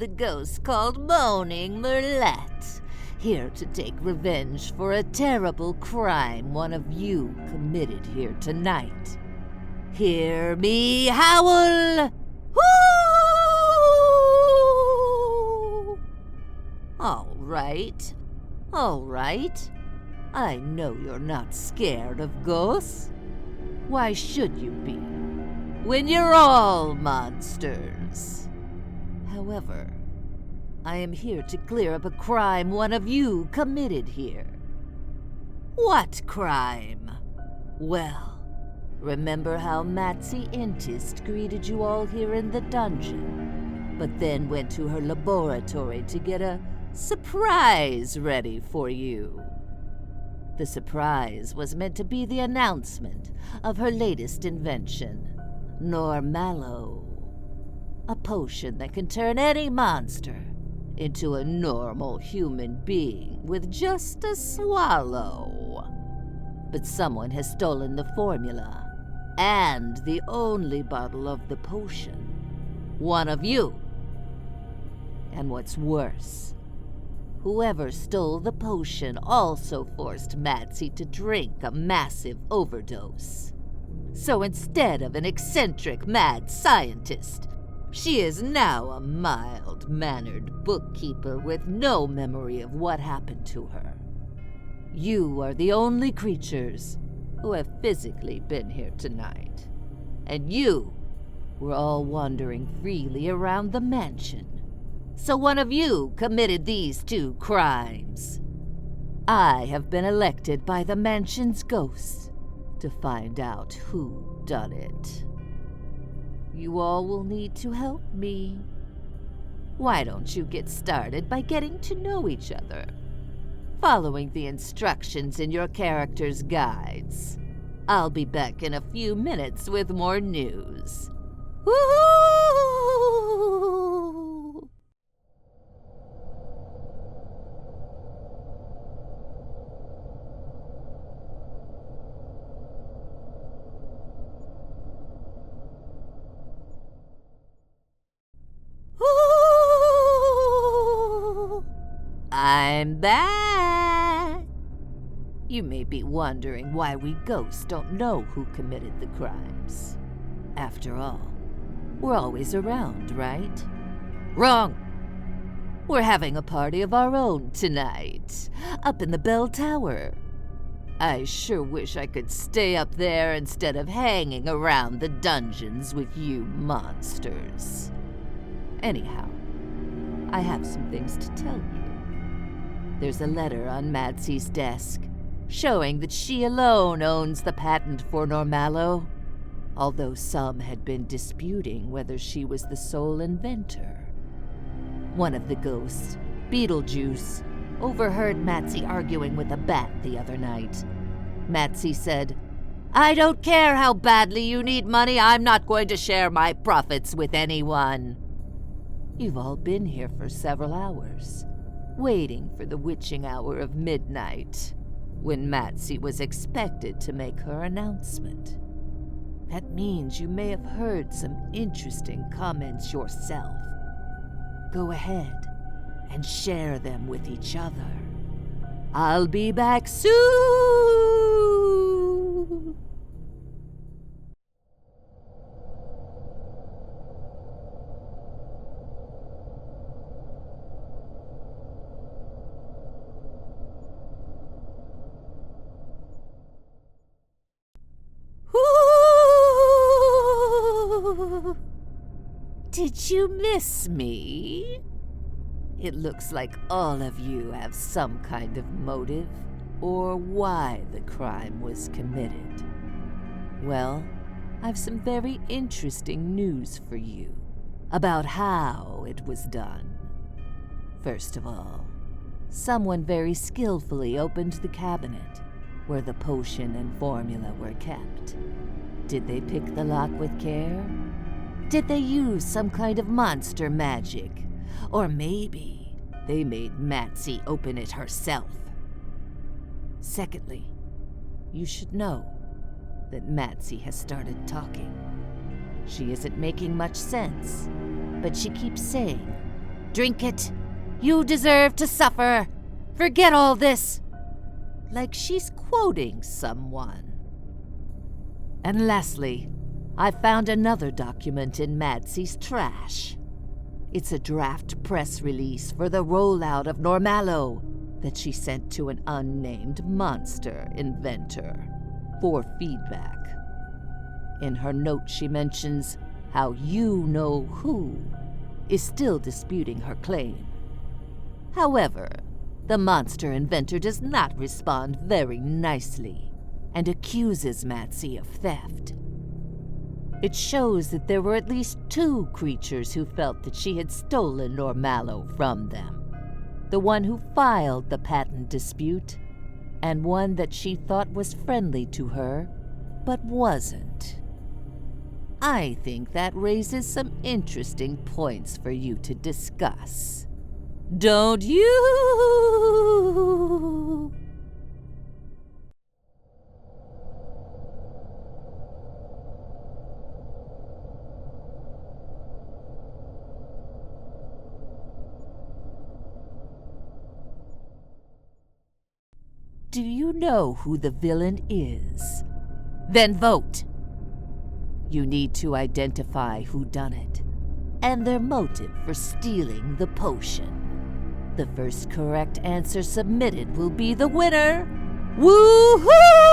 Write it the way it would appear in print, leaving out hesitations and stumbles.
the ghost called Moaning Merlette, here to take revenge for a terrible crime one of you committed here tonight. Hear me howl! Woo! All right. I know you're not scared of ghosts. Why should you be, when you're all monsters? However, I am here to clear up a crime one of you committed here. What crime? Well, remember how Matzi Intist greeted you all here in the dungeon, but then went to her laboratory to get a surprise ready for you? The surprise was meant to be the announcement of her latest invention, Normallo, a potion that can turn any monster into a normal human being with just a swallow. But someone has stolen the formula and the only bottle of the potion. One of you. And what's worse, whoever stole the potion also forced Matzi to drink a massive overdose. So instead of an eccentric mad scientist, she is now a mild-mannered bookkeeper with no memory of what happened to her. You are the only creatures who have physically been here tonight, and you were all wandering freely around the mansion. So one of you committed these two crimes. I have been elected by the mansion's ghosts to find out who done it. You all will need to help me. Why don't you get started by getting to know each other, following the instructions in your character's guides? I'll be back in a few minutes with more news. Woohoo! I'm back! You may be wondering why we ghosts don't know who committed the crimes. After all, we're always around, right? Wrong! We're having a party of our own tonight, up in the bell tower. I sure wish I could stay up there instead of hanging around the dungeons with you monsters. Anyhow, I have some things to tell you. There's a letter on Matzi's desk, showing that she alone owns the patent for Normallo, although some had been disputing whether she was the sole inventor. One of the ghosts, Beetlejuice, overheard Matzi arguing with a bat the other night. Matzi said, "I don't care how badly you need money, I'm not going to share my profits with anyone." You've all been here for several hours, waiting for the witching hour of midnight, when Matzi was expected to make her announcement. That means you may have heard some interesting comments yourself. Go ahead and share them with each other. I'll be back soon! Did you miss me? It looks like all of you have some kind of motive or why the crime was committed. Well, I've some very interesting news for you about how it was done. First of all, someone very skillfully opened the cabinet where the potion and formula were kept. Did they pick the lock with care? Did they use some kind of monster magic? Or maybe they made Matzi open it herself? Secondly, you should know that Matzi has started talking. She isn't making much sense, but she keeps saying, Drink it. You deserve to suffer. Forget all this. Like she's quoting someone. And lastly, I found another document in Madsy's trash. It's a draft press release for the rollout of Normallo that she sent to an unnamed monster inventor for feedback. In her note, she mentions how you-know-who is still disputing her claim. However, the monster inventor does not respond very nicely and accuses Madsy of theft. It shows that there were at least 2 creatures who felt that she had stolen Normallo from them. The one who filed the patent dispute, and one that she thought was friendly to her, but wasn't. I think that raises some interesting points for you to discuss. Don't you? Do you know who the villain is? Then vote! You need to identify who done it, and their motive for stealing the potion. The first correct answer submitted will be the winner. Woo-hoo!